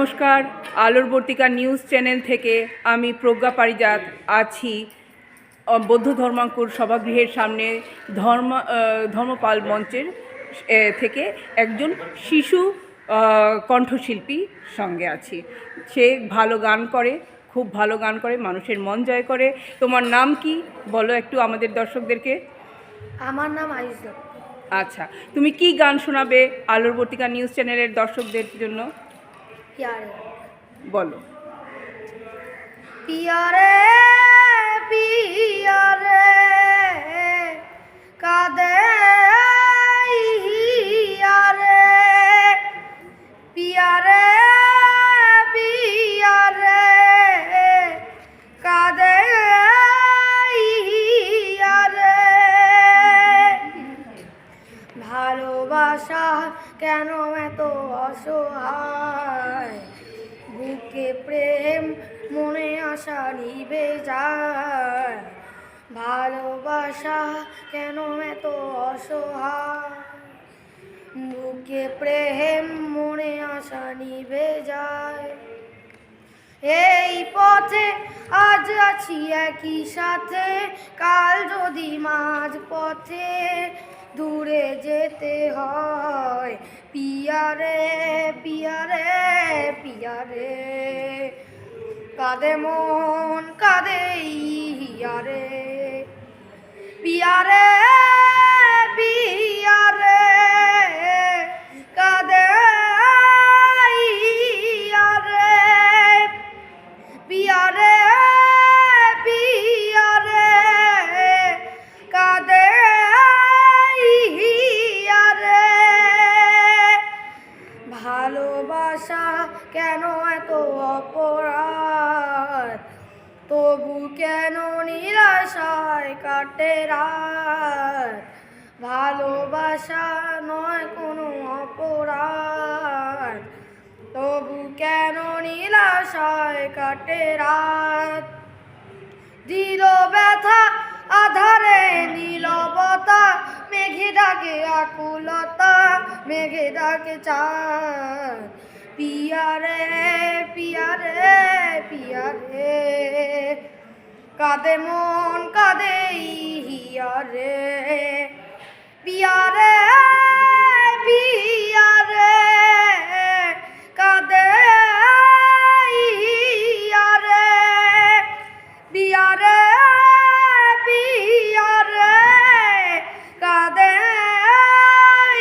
নমস্কার, আলোর বর্তিকা news channel থেকে আমি প্রজ্ঞা পারিজাত আছি বৌদ্ধ ধর্মাঙ্কুর সভাগৃহের সামনে ধর্মপাল মঞ্চের থেকে একজন শিশু কণ্ঠশিল্পী সঙ্গে আছি। সে ভালো গান করে, খুব ভালো গান করে, মানুষের মন জয় করে। তোমার নাম কি বলো একটু আমাদের দর্শকদেরকে। আমার নাম আয়ুষ। আচ্ছা, তুমি কি গান শোনাবে আলোর বর্তিকা নিউজ চ্যানেলের দর্শকদের জন্য? বলো। পিয়ারে পিয়ারে কাদে হিয়ারে, পিয়ারে পিয়ারে কাদে হিয়ারে, ভালোবাসা কেন এত অসহায়, বুকে প্রেম মনে আশা নিভে যায়, ভালোবাসা কেন এত অসহায়, বুকে প্রেম মনে আশা নিভে যায়। এই পথে আজ আছি একই সাথে, কাল যদি মাঝ পথে দূরে যেতে হয়, পিয়ারে পিয়ারে পিয়ারে কাঁদে মন কাঁদে হিয়ারে, পিয়ারে পিয়ারে কাঁদে হিয়ারে, পিয়ারে পিয়ারে কাঁদে হিয়ারে, ভালোবাসা কেন এত অপরাধ, তবু কেন নিরাশায় কাটে রাত, ভালোবাসা নয় কোনো অপরাধ, তবু কেন নিরাশায় কাটে রাত, দিল ব্যথা আধারে নীরবতা, মেঘে ডাকে আকুলতা, মেঘে ডাকে চাঁদ, পিয়ারে পিয়ারে পিয়ারে কাঁদে মন কাঁদে হিয়ারে, পিয়ারে পিয়ারে কাঁদে হিয়ারে, পিয়ারে পিয়ারে কাঁদে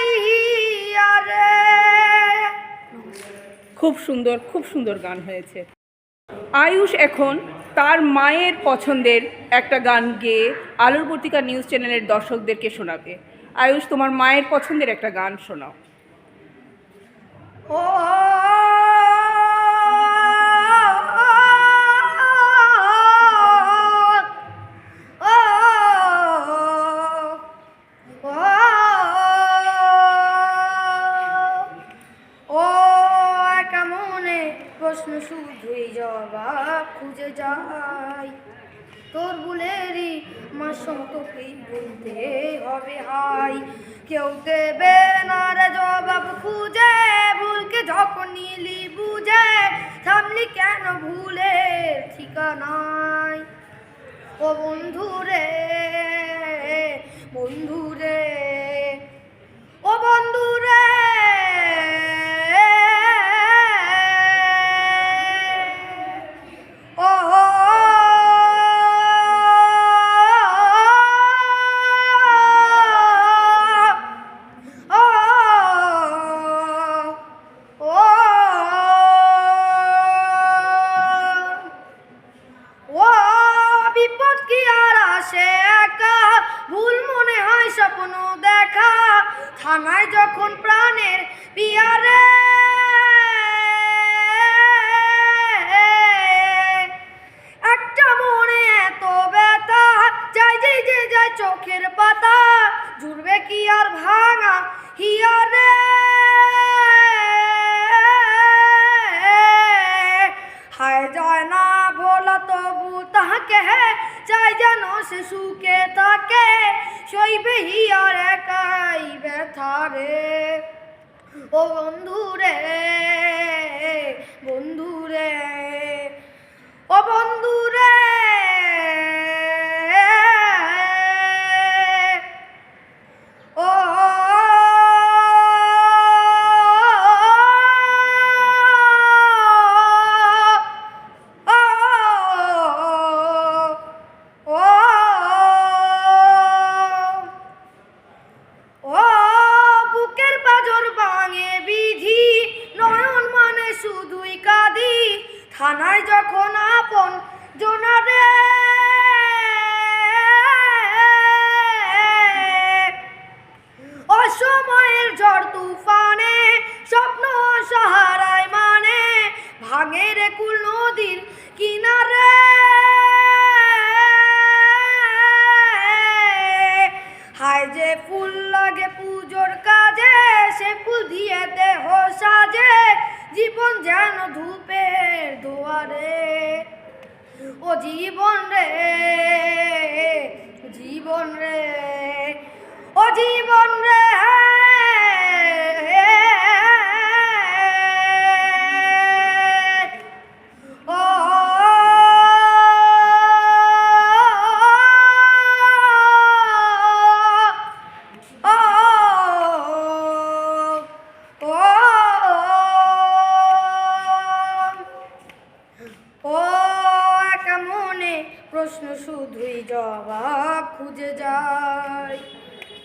হিয়ারে। খুব সুন্দর গান হয়েছে। আয়ুষ এখন তার মায়ের পছন্দের একটা গান গেয়ে আলোর বর্তিকা নিউজ চ্যানেলের দর্শকদেরকে শোনাবে। আয়ুষ, তোমার মায়ের পছন্দের একটা গান শোনাও। ও প্রশ্ন শুধুই জবাব খুঁজে যাই, তোর ভুলেরই মাসম তোকেই বলতে হবে হাই, কেউ দেবে না রে জবাব খুঁজে, ভুলকে যখন নিলি বুঝে, থামলি কেন ভুলের ঠিকানায়, ও বন্ধুরে বন্ধুরে ও বন্ধুরে, বিপদ কি আর আসে একা, ভুল মনে হয় স্বপ্ন দেখা, থানায় যখন প্রাণের পিয়ারে, একটা মনে এত ব্যথা, যাই যাই যে যায় চোখের পাতা, জুড়বে কি আর ভাঙা হিয়ারে, হায় যায় না ভোলা তবু তাহাকে, চাই যেন সে সুখে থাকে, সইবে হিয়ার একাই ব্যথা রে, ও বন্ধুরে বন্ধুরে ও বন্ধুরে ও ও বুকের পাঁজর ভাঙে বিধি নয়ন মানে শুধুই কাঁদি থানায় যখন আপন জোনারে অসময়ের ঝড় তুফানে স্বপ্ন সাহারায় মানে ভাঙে রে কুল নদীর কিনারে হায় যে ফুল লাগে পুজোর কাজে সে ফুল দিয়ে দেহ সাজে জীবন যেন ধূপের দুয়ারে ও জীবন রে জীবন রে ও জীবন রে ও ও একা মনে প্রশ্ন শুধুই জবাব খুঁজে যায়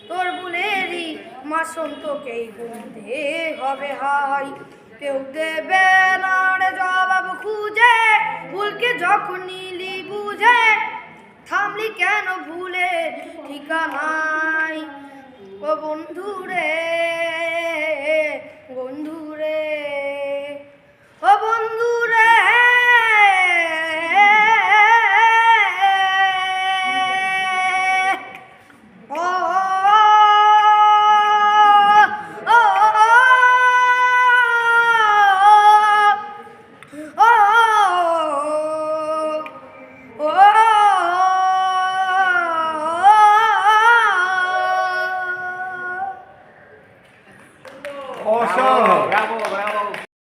তোর ভুলেরই মাসন তোকেই গুনতে হবে হাই কেউ দেবে না রে জবাব খুঁজে ভুলকে যখন নিলি বুঝে থামলি কেন ভুলে ঠিকানাই ও বন্ধুরে